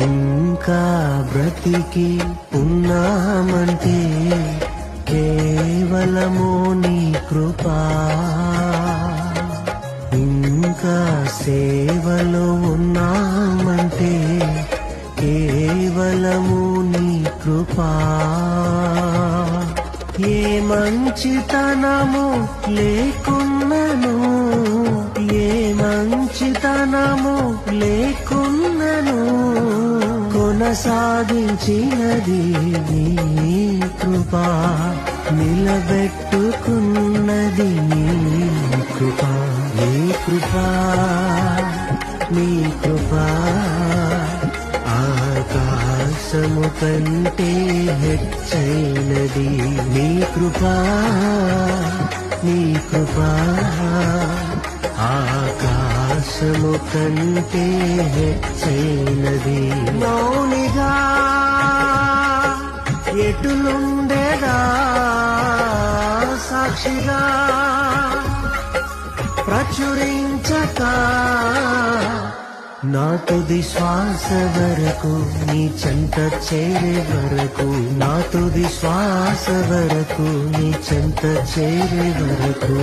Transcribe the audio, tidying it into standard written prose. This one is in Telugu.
ఇంకా బ్రతికి ఉన్నామంటే కేవలము నీ కృపా, ఇంకా సేవలో ఉన్నామంటే కేవలము నీ కృపా. ఏ మంచితనము లేకున్నను, ఏ మంచితనము లేకున్నను, కొనసాగించినది నీ కృపా, నిలబెట్టుకున్నది నీ కృపా. నీ కృపా, నీ కృపా ఆకాశము కంటే హెచ్చైనది. నీ కృపా, నీ కృపా ఆకాశము కంటే హెచ్చైనది. మౌనిగా ఎటులుండేదా సాక్షిగా ప్రచురించక, నా తుది శ్వాస వరకు నీ చెంత చేరే వరకు, నా తుది శ్వాస వరకు నీ చెంత చేరే వరకు